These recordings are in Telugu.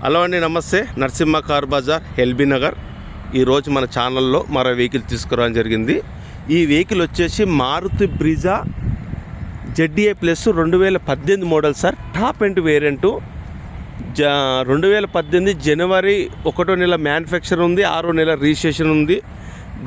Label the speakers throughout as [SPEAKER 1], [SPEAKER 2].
[SPEAKER 1] హలో అండి, నమస్తే. నరసింహ కార్ బజార్, ఎల్బీ నగర్. ఈరోజు మన ఛానల్లో మరో వెహికల్ తీసుకురావడం జరిగింది. ఈ వెహికల్ వచ్చేసి Maruti Brezza ZDI plus 2018 model sir. Top end variant. 2018 జనవరి 1వ నెల మ్యానుఫ్యాక్చర్ ఉంది, 6వ నెల రిజిస్ట్రేషన్ ఉంది.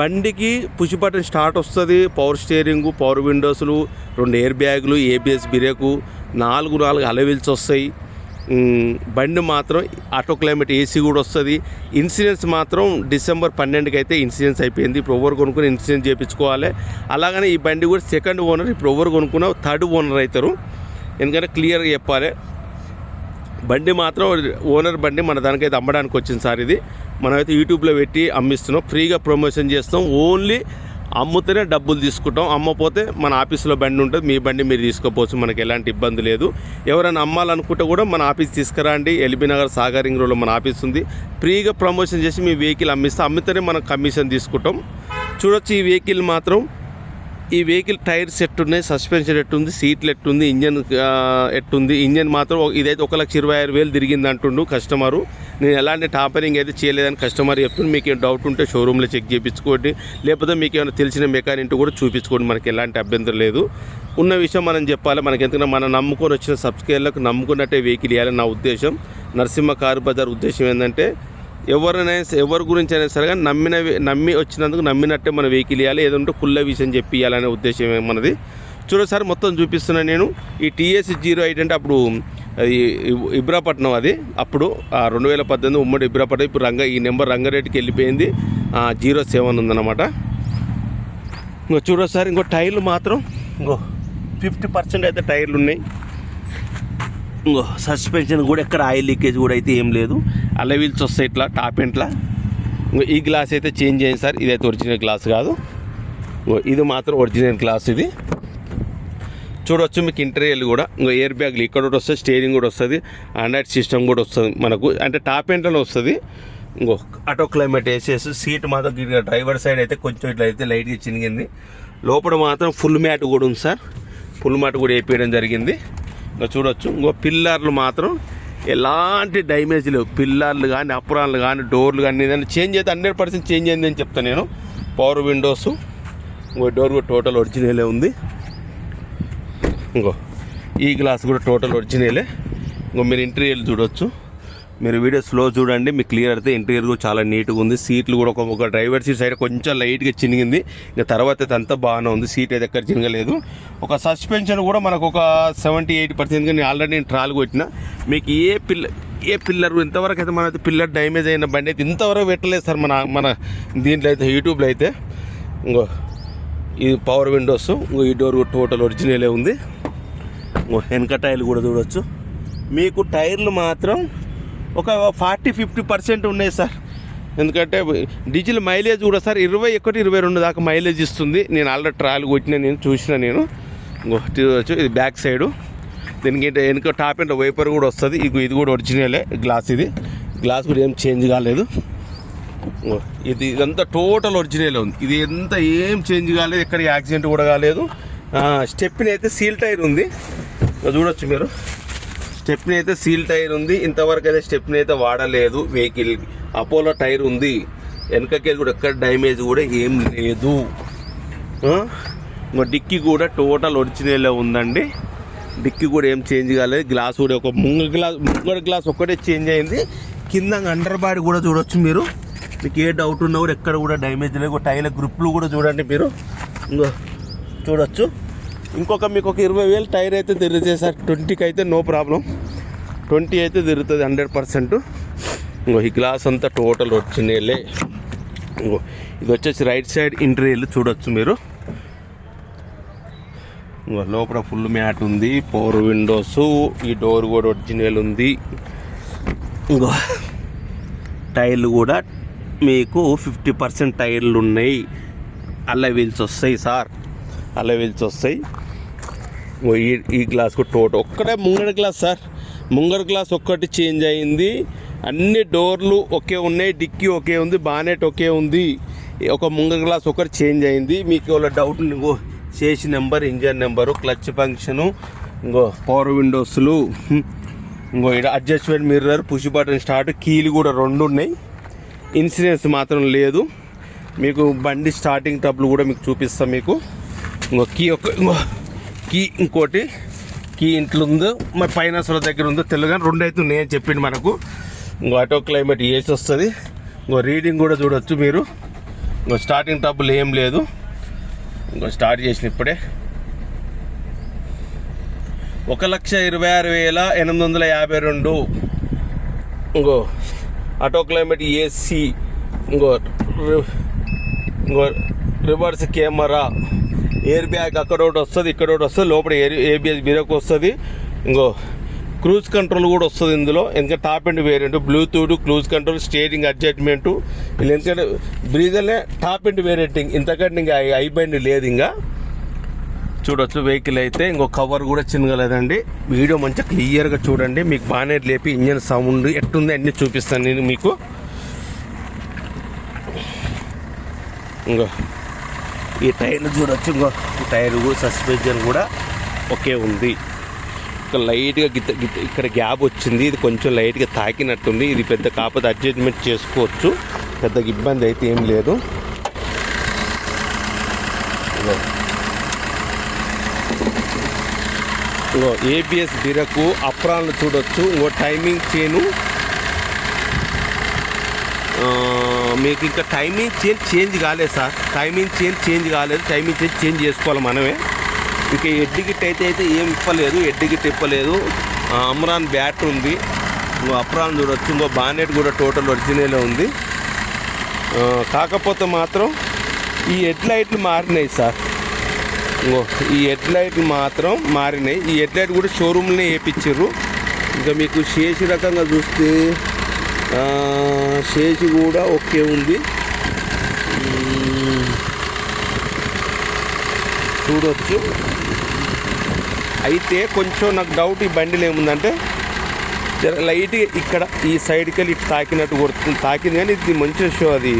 [SPEAKER 1] బండికి పుష్ బటన్ స్టార్ట్ వస్తుంది, పవర్ స్టీరింగు, పవర్ విండోస్లు, 2 ఎయిర్ బ్యాగులు, ABS బ్రేకు, 4 అలవీల్స్ వస్తాయి. బండి మాత్రం ఆటో క్లైమేట్ AC కూడా వస్తుంది. ఇన్సూరెన్స్ మాత్రం డిసెంబర్ 12కి అయితే ఇన్సూరెన్స్ అయిపోయింది. ఇప్పుడు ఎవరు కొనుక్కుని ఇన్సూరెన్స్ చేయించుకోవాలి. అలాగనే ఈ బండి కూడా సెకండ్ ఓనర్. ఇప్పుడు ఎవరు కొనుక్కున్నా థర్డ్ ఓనర్ అవుతారు. ఎందుకంటే క్లియర్గా చెప్పాలి. బండి మాత్రం ఓనర్ బండి మన దానికైతే అమ్మడానికి వచ్చింది సార్. ఇది మనమైతే యూట్యూబ్లో పెట్టి అమ్మిస్తున్నాం, ఫ్రీగా ప్రమోషన్ చేస్తాం. ఓన్లీ అమ్ముతేనే డబ్బులు తీసుకుంటాం, అమ్మపోతే మన ఆఫీస్లో బండి ఉంటుంది, మీ బండి మీరు తీసుకోపోవచ్చు, మనకి ఎలాంటి ఇబ్బంది లేదు. ఎవరైనా అమ్మాలనుకుంటే కూడా మన ఆఫీస్ తీసుకురండి. ఎల్బీ నగర్ సాగర్ రింగ్ రోడ్లో మన ఆఫీస్ ఉంది. ఫ్రీగా ప్రమోషన్ చేసి మీ వెహికల్ అమ్మితేనే మనం కమిషన్ తీసుకుంటాం. చూడొచ్చు ఈ వెహికల్ మాత్రం. ఈ వెహికల్ టైర్స్ ఎట్టున్నాయి, సస్పెన్షన్ ఎట్టుంది, సీట్లు ఎట్టుంది, ఇంజన్ ఎట్టుంది. ఇంజన్ మాత్రం ఇదైతే 1,26,000 తిరిగింది అంటుండు కస్టమరు. నేను ఎలాంటి టాపరింగ్ అయితే చేయలేదని కస్టమర్ చెప్తుంది. మీకు ఏమైనా డౌట్ ఉంటే షోరూంలో చెక్ చేయించుకోండి, లేకపోతే మీకు ఏమైనా తెలిసిన మెకానిక్ కూడా చూపించుకోండి. మనకి ఎలాంటి అభ్యంతరం లేదు. ఉన్న విషయం మనం చెప్పాలి. మనకి ఎందుకంటే మనం నమ్ముకొని వచ్చిన సబ్స్క్రైబర్లకు నమ్ముకున్నట్టే వెహికల్ ఇవ్వాలని నా ఉద్దేశం. నరసింహ కార్ బజార్ ఉద్దేశం ఏంటంటే ఎవరి గురించి అయినా సరే కానీ నమ్మి వచ్చినందుకు నమ్మినట్టే మన వెహికల్ ఇవ్వాలి. ఏదంటే కుళ్ళ విషయం చెప్పి ఇవ్వాలనే ఉద్దేశం మనది. చూడసారి మొత్తం చూపిస్తున్నాను నేను. ఈ TS 08 అంటే అప్పుడు అది ఇబ్రాపట్నం. అది అప్పుడు 2018 ఉమ్మడి ఇబ్రాపట్నం. ఇప్పుడు ఈ నెంబర్ రంగారెడ్డికి వెళ్ళిపోయింది. 07 ఉందన్నమాట. ఇంకో చూడసారి ఇంకో టైర్లు మాత్రం 50% అయితే టైర్లు ఉన్నాయి. ఇంకో సస్పెన్షన్ కూడా ఎక్కడ ఆయిల్ లీకేజ్ కూడా అయితే ఏం లేదు. అలవీల్స్ వస్తాయి ఇట్లా టాప్ ఎంట్లా. ఇంకో ఈ గ్లాస్ అయితే చేంజ్ అయింది సార్. ఇదైతే ఒరిజినల్ గ్లాస్ కాదు. ఇది మాత్రం ఒరిజినల్ గ్లాస్. ఇది చూడవచ్చు మీకు. ఇంటీరియర్ కూడా ఇంకో ఎయిర్ బ్యాగ్లు ఇక్కడ కూడా వస్తుంది, స్టీరింగ్ కూడా వస్తుంది, ఆండ్రాయిడ్ సిస్టమ్ కూడా వస్తుంది మనకు. అంటే టాప్ ఎంట్లోనే వస్తుంది. ఇంకో ఆటో క్లైమేట్ వేసేసి సీట్ మాత్రం డ్రైవర్ సైడ్ అయితే కొంచెం ఇట్లా అయితే లైట్గా చినిగింది. లోపల మాత్రం ఫుల్ మ్యాట్ కూడా ఉంది సార్. ఫుల్ మ్యాట్ కూడా వేయించడం జరిగింది. ఇంకా చూడొచ్చు. ఇంకో పిల్లర్లు మాత్రం ఎలాంటి డ్యామేజ్ లేవు. పిల్లర్లు కానీ, అప్రాన్లు కానీ, డోర్లు కానీ ఏదైనా చేంజ్ అయితే 100% చేంజ్ అయింది అని చెప్తాను నేను. పవర్ విండోస్, ఇంకో డోర్ కూడా టోటల్ ఒరిజినలే ఉంది. ఇంకో ఈ గ్లాస్ కూడా టోటల్ ఒరిజినలే. ఇంకో మీరు ఇంటీరియర్ చూడొచ్చు. మీరు వీడియో స్లో చూడండి, మీకు క్లియర్ అయితే. ఇంటీరియర్ కూడా చాలా నీట్గా ఉంది. సీట్లు కూడా ఒక డ్రైవర్ సీట్ సైడ్ కొంచెం లైట్గా చినిగింది. ఇంకా తర్వాత అయితే అంతా బాగానే ఉంది. సీట్ అయితే ఎక్కడ చినగలేదు. ఒక సస్పెన్షన్ కూడా మనకు ఒక 70-80%. నేను ఆల్రెడీ ట్రాల్ కొట్టిన. మీకు ఏ పిల్లర్ ఇంతవరకు అయితే మనైతే పిల్లర్ డ్యామేజ్ అయిన బండి అయితే ఇంతవరకు పెట్టలేదు సార్ మన దీంట్లో అయితే, యూట్యూబ్లో అయితే. ఇంకో ఇది పవర్ విండోస్. ఇంకో ఈ డోర్ టోటల్ ఒరిజినలే ఉంది. ఇంకో వెనక టైర్లు కూడా చూడవచ్చు. మీకు టైర్లు మాత్రం ఒక 40-50% ఉన్నాయి సార్. ఎందుకంటే డీజిల్ మైలేజ్ కూడా సార్ 21-22 దాకా మైలేజ్ ఇస్తుంది. నేను ఆల్రెడీ ట్రయల్ కొట్టిన, నేను చూసిన. నేను ఇది బ్యాక్ సైడు. దీనికి వెనుక టాప్ అండ్ వైపర్ కూడా వస్తుంది. ఇది కూడా ఒరిజినలే గ్లాస్. ఇది గ్లాస్ కూడా ఏం చేంజ్ కాలేదు. ఇదంతా టోటల్ ఒరిజినల్ ఉంది. ఇది ఎంత ఏం చేంజ్ కాలేదు, ఎక్కడ యాక్సిడెంట్ కూడా కాలేదు. స్టెప్ని అయితే సీల్ టైర్ ఉంది, చూడొచ్చు మీరు. స్టెప్ని అయితే సీల్ టైర్ ఉంది. ఇంతవరకు అయితే స్టెప్ని అయితే వాడలేదు వెహికల్. అపోలో టైర్ ఉంది. వెనకకి కూడా ఎక్కడ డ్యామేజ్ కూడా ఏం లేదు. డిక్కీ కూడా టోటల్ ఒరిజినల్ ఉందండి. డిక్కీ కూడా ఏం చేంజ్ కాలేదు. గ్లాస్ కూడా ఒక ముంగడ గ్లాస్ ఒక్కటే చేంజ్ అయింది. కింద అండర్ బాడీ కూడా చూడొచ్చు మీరు. మీకు ఏ డౌట్ ఉన్నా కూడా ఎక్కడ కూడా డ్యామేజ్ లేదు. టైర్ల గ్రిప్లు కూడా చూడండి మీరు. ఇంకో చూడొచ్చు. ఇంకొక మీకు ఒక 20,000 టైర్ అయితే తిరుగుతుంది సార్. 20కి అయితే నో ప్రాబ్లం. 20 అయితే తిరుగుతుంది 100%. ఇంకో ఈ గ్లాస్ అంతా టోటల్ ఒరిజినలే. ఇంకో ఇది వచ్చేసి రైట్ సైడ్ ఇంటీరియర్ చూడొచ్చు మీరు. ఇంకో లోపల ఫుల్ మ్యాట్ ఉంది, పవర్ విండోస్, ఈ డోర్ కూడా ఒరిజినల్ ఉంది. ఇంకో టైర్లు కూడా మీకు 50% టైర్లు ఉన్నాయి. అలవీల్స్ వస్తాయి సార్, అలవీల్స్ వస్తాయి. ఈ గ్లాస్ కూడా టోటల్ ఒక్కటే ముంగడ గ్లాస్ సార్. ముంగడ గ్లాస్ ఒక్కటి చేంజ్ అయింది. అన్ని డోర్లు ఒకే ఉన్నాయి, డిక్కీ ఒకే ఉంది, బానెట్ ఒకే ఉంది. ఒక ముంగడ గ్లాస్ ఒకటి చేంజ్ అయింది. మీకు ఏమైనా డౌట్ ఇంకో చేసి number, engine number, clutch function, ఇంకో పవర్ విండోస్లు, ఇంకో ఇక్కడ adjustment mirror, push button start, కీలు కూడా 2 ఉన్నాయి. ఇన్సూరెన్స్ మాత్రం లేదు. మీకు బండి స్టార్టింగ్ ట్రబుల్ కూడా మీకు చూపిస్తాం. మీకు ఇంకో కీ ఇంకోటి కీ ఇంట్లో ఉందో మరి ఫైనాన్స్ల దగ్గర ఉందో తెల్లగా 2 అయితే ఉన్నాయని చెప్పింది మనకు. ఇంకో ఆటో క్లైమేట్ ఏసీ వస్తుంది. ఇంకో రీడింగ్ కూడా చూడొచ్చు మీరు. ఇంకో స్టార్టింగ్ ట్రబుల్ ఏం లేదు. ఇంకో స్టార్ట్ చేసిన ఇప్పుడే 1,26,852. ఇంకో ఆటో క్లైమేట్ ఏసీ, ఇంకో రివర్స్ కెమెరా, ఎయిర్ బ్యాగ్ అక్కడ ఒకటి వస్తుంది, ఇక్కడ ఒకటి వస్తుంది, లోపల ఏబిఎస్ బ్రేక్ వస్తుంది. ఇంకో క్రూజ్ కంట్రోల్ కూడా వస్తుంది ఇందులో. ఎందుకంటే top and variant, Bluetooth, cruise control, steering adjustment. ఇలా ఎందుకంటే బ్రీజర్లే టాప్ అండ్ వేరియంటింగ్, ఇంతకంటే ఇంకా ఐ బండి లేదు. ఇంకా చూడవచ్చు వెహికల్ అయితే. ఇంకో కవర్ కూడా చిన్నగా లేదండి. వీడియో మంచిగా క్లియర్గా చూడండి. మీకు బాగానే లేపి ఇంజన్ సౌండ్ ఎట్టుంది అన్నీ చూపిస్తాను నేను మీకు. ఇంకో ఈ టైర్ చూడొచ్చు. ఇంకో ఈ టైర్ సస్పెన్షన్ కూడా ఒకే ఉంది. ఇక్కడ లైట్గా ఇక్కడ గ్యాప్ వచ్చింది. ఇది కొంచెం లైట్గా తాకినట్టుంది. ఇది పెద్ద కాకపోతే అడ్జస్ట్మెంట్ చేసుకోవచ్చు, పెద్దగా ఇబ్బంది అయితే ఏం లేదు. ఇంకో ఏబిఎస్ బిరకు, అప్రాన్లు చూడొచ్చు. ఇంకో టైమింగ్ చేను మీకు ఇంకా టైమింగ్ చేంజ్ కాలేదు సార్. టైమింగ్ చేంజ్ కాలేదు. టైమింగ్ చేంజ్ చేసుకోవాలి మనమే. ఇంకా ఎడ్డి గిట్ అయితే ఏం ఇప్పలేదు. ఎడ్డి గిట్ ఇప్పలేదు. అమ్రాన్ బ్యాట్ ఉంది. ఇంకో అప్రాన్ చూడొచ్చు. ఇంకో బానెట్ కూడా టోటల్ ఒరిజినల్ ఉంది. కాకపోతే మాత్రం ఈ హెడ్ లైట్లు మారినాయి సార్. ఇంకో ఈ హెడ్ లైట్లు మాత్రం మారినాయి. ఈ హెడ్ లైట్ కూడా షోరూమ్లోనే వేయించారు. ఇంకా మీకు చేసి రకంగా చూస్తే చేసి కూడా ఓకే ఉంది. చూడవచ్చు. అయితే కొంచెం నాకు డౌట్ ఈ బండిలో ఏముందంటే లైట్గా ఇక్కడ ఈ సైడ్కి వెళ్ళి ఇటు తాకినట్టు కొడుతుంది. తాకింది కానీ ఇది మంచిగా అది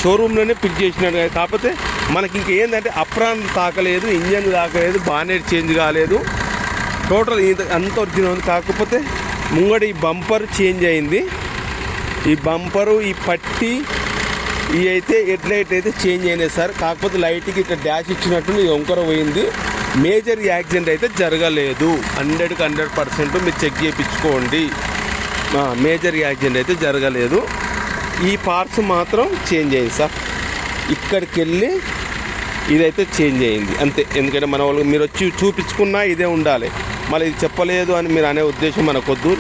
[SPEAKER 1] షోరూంలోనే పిక్ చేసినట్టు. కాకపోతే మనకి ఇంకేంటంటే అప్రాన్ తాకలేదు, ఇంజన్ తాకలేదు, బానెట్ చేంజ్ కాలేదు, టోటల్ అంత ఒరిజినల్ ఉంది. కాకపోతే ముంగడ ఈ బంపర్ చేంజ్ అయింది. ఈ బంపరు, ఈ పట్టి, ఈ అయితే హెడ్ లైట్ అయితే చేంజ్ అయినాయి సార్. కాకపోతే లైట్కి ఇట్లా డాష్ ఇచ్చినట్టు వంకర పోయింది. మేజర్ యాక్సిడెంట్ అయితే జరగలేదు. 100కి 100% మీరు చెక్ చేయించుకోండి. మేజర్ యాక్సిడెంట్ అయితే జరగలేదు. ఈ పార్ట్స్ మాత్రం చేంజ్ అయ్యింది సార్. ఇక్కడికి వెళ్ళి ఇదైతే చేంజ్ అయింది అంతే. ఎందుకంటే మన వాళ్ళు మీరు వచ్చి చూపించుకున్నా ఇదే ఉండాలి. మళ్ళీ ఇది చెప్పలేదు అని మీరు అనే ఉద్దేశం మనకొద్దు.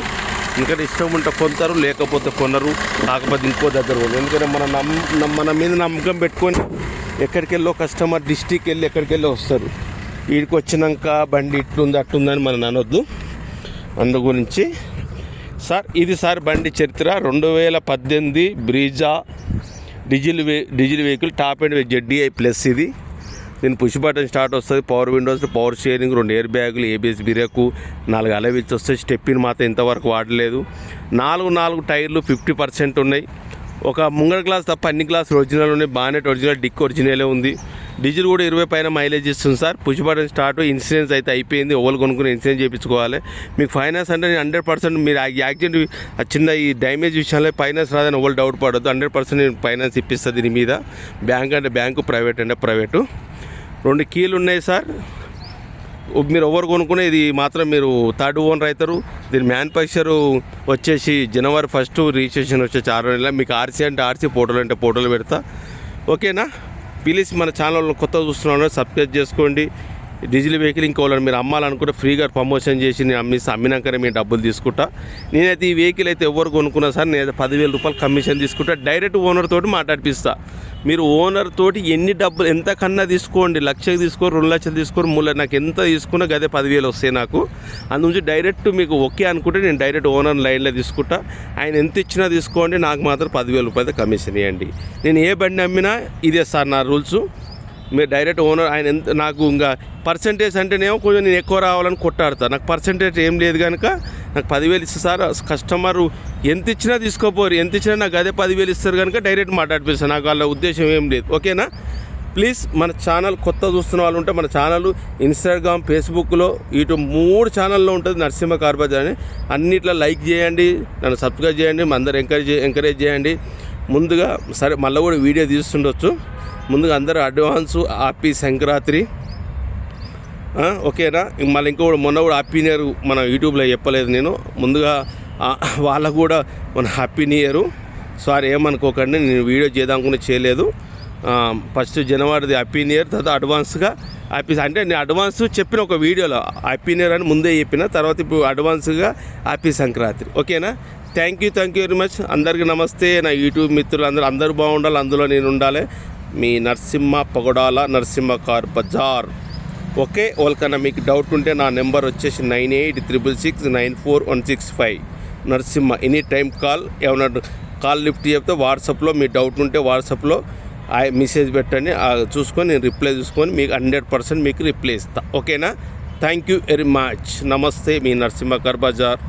[SPEAKER 1] ఎందుకంటే ఇష్టం ఉంటే కొంటారు, లేకపోతే కొనరు. కాకపోతే ఇంకో దగ్గర పోదు. ఎందుకంటే మన మీద నమ్మకం పెట్టుకొని ఎక్కడికి వెళ్ళో కస్టమర్ డిస్టిక్ వెళ్ళి ఎక్కడికి వెళ్ళి వస్తారు. వీడికి వచ్చినాక బండి ఇట్లుంది అట్లుందని మనం అనొద్దు. అందు గురించి సార్ ఇది సార్ బండి చరిత్ర 2018 Brezza diesel vehicle, top and ZDI plus. ఇది దీని పుష్ బటన్ స్టార్ట్ వస్తుంది, power Windows, power sharing, 2 air బ్యాగులు, ఏబిఎస్ బ్రేకు, 4 అలవిల్స్ వస్తాయి. స్టెప్పిన్ మాత్రం ఇంతవరకు వాడలేదు. 4 టైర్లు 50% ఉన్నాయి. ఒక ముంగడ గ్లాస్ తప్ప అన్ని గ్లాసులు ఒరిజినల్ ఉన్నాయి. బానెట్ ఒరిజినల్, డిక్ ఒరిజినలే ఉంది. డీజిల్ కూడా 20 పైన మైలేజ్ ఇస్తుంది sir. Push button start. Insurance అయితే అయిపోయింది. ఓవర్ కొనుక్కుని ఇన్సూరెన్స్ చేయించుకోవాలి. మీకు ఫైనాన్స్ అంటే 100% మీరు యాక్సిడెంట్ చిన్న ఈ డ్యామేజ్ విషయంలో ఫైనాన్స్ రాదని ఓవర్ డౌట్ పడద్దు. 100% నేను ఫైనాన్స్ ఇప్పిస్తుంది దీని మీద. బ్యాంక్ అంటే బ్యాంకు, ప్రైవేట్ అంటే ప్రైవేటు. 2 కీలు ఉన్నాయి సార్. మీరు ఎవరు కొనుక్కునే ఇది మాత్రం మీరు థర్డ్ ఓనర్ అవుతారు. దీని మ్యానుఫ్యాక్చర్ వచ్చేసి January 1 రిజిస్ట్రేషన్ వచ్చేసి 6 నెలల. మీకు ఆర్సీ అంటే ఆర్సీ, ఫోటోలు అంటే ఫోటోలు పెడతా. ఓకేనా? ప్లీజ్ మన ఛానల్ కొత్తగా చూస్తున్నాను, సబ్స్క్రైబ్ చేసుకోండి. డీజిల్ వెహికల్ ఇంకోవాలని మీరు అమ్మాలనుకుంటే ఫ్రీగా ప్రమోషన్ చేసి నేను అమ్మినాకనే మీరు డబ్బులు తీసుకుంటా. నేనైతే ఈ వెహికల్ అయితే ఎవరు కొనుక్కున్నా సార్ నేనైతే 10,000 రూపాయలు కమిషన్ తీసుకుంటా. డైరెక్ట్ ఓనర్ తోటి మాట్లాడిపిస్తా. మీరు ఓనర్ తోటి ఎన్ని డబ్బులు ఎంత కన్నా తీసుకోండి, 1,00,000 తీసుకోరు, 2 లక్షలు తీసుకోరు, 3 నాకు ఎంత తీసుకున్నా గదే 10,000 వస్తాయి నాకు. అందుగురించి డైరెక్ట్ మీకు ఓకే అనుకుంటే నేను డైరెక్ట్ ఓనర్ లైన్లో తీసుకుంటా. ఆయన ఎంత ఇచ్చినా తీసుకోండి, నాకు మాత్రం 10,000 రూపాయలు కమిషన్ ఇవ్వండి. నేను ఏ బండి అమ్మినా ఇదే సార్ నా రూల్స్. మీరు డైరెక్ట్ ఓనర్ ఆయన ఎంత నాకు ఇంకా పర్సంటేజ్ అంటేనేమో కొంచెం నేను ఎక్కువ రావాలని కొట్టాడతాను. నాకు పర్సంటేజ్ ఏం లేదు కనుక నాకు 10,000 ఇస్తే సార్ కస్టమరు ఎంత ఇచ్చినా తీసుకోపోరు, ఎంత ఇచ్చినా నాకు అదే 10,000 ఇస్తారు కనుక డైరెక్ట్ మాట్లాడిపిస్తాను. నాకు వాళ్ళ ఉద్దేశం ఏం లేదు. ఓకేనా? ప్లీజ్ మన ఛానల్ కొత్త చూస్తున్న వాళ్ళు ఉంటే మన ఛానల్ ఇన్స్టాగ్రామ్, ఫేస్బుక్లో, యూట్యూబ్ 3 ఛానల్లో ఉంటుంది నరసింహ కార్ బజార్ అని. అన్నిట్లో లైక్ చేయండి, నన్ను సబ్స్క్రైబ్ చేయండి, మా అందరు ఎంకరేజ్ చేయండి. ముందుగా సరే మళ్ళీ కూడా వీడియో తీస్తుండొచ్చు. ముందుగా అందరూ అడ్వాన్సు హ్యాపీ సంక్రాంతి, ఓకేనా. మళ్ళీ ఇంకోటి మొన్న కూడా హ్యాపీ న్యూ ఇయర్ మన యూట్యూబ్లో చెప్పలేదు నేను. ముందుగా వాళ్ళకు కూడా మన హ్యాపీ న్యూ ఇయర్. సారీ ఏమనుకోకండి, నేను వీడియో చేద్దామనుకుని చేయలేదు. ఫస్ట్ జనవరిది హ్యాపీ న్యూ ఇయర్, తర్వాత అడ్వాన్స్గా అంటే నేను అడ్వాన్స్ చెప్పిన ఒక వీడియోలో హ్యాపీ న్యూ ఇయర్ అని ముందే చెప్పిన, తర్వాత ఇప్పుడు అడ్వాన్స్గా హ్యాపీ సంక్రాంతి, ఓకేనా. Thank you very much. అందరికీ నమస్తే. నా యూట్యూబ్ మిత్రులు అందరూ బాగుండాలి, అందులో నేను ఉండాలి. మీ నరసింహ పగడాల నరసింహ కార్ బజార్, ఓకే. వాళ్ళకన్నా మీకు డౌట్ ఉంటే నా నెంబర్ వచ్చేసి 9866694165 నరసింహ. Any time call. ఏమన్నా కాల్ లిఫ్ట్ చెప్తే వాట్సాప్లో మీ డౌట్ ఉంటే వాట్సాప్లో మెసేజ్ పెట్టండి, చూసుకొని నేను రిప్లై చూసుకొని మీకు 100% మీకు రిప్లై ఇస్తాను, ఓకేనా. Thank you very much. నమస్తే, మీ నరసింహ కార్ బజార్.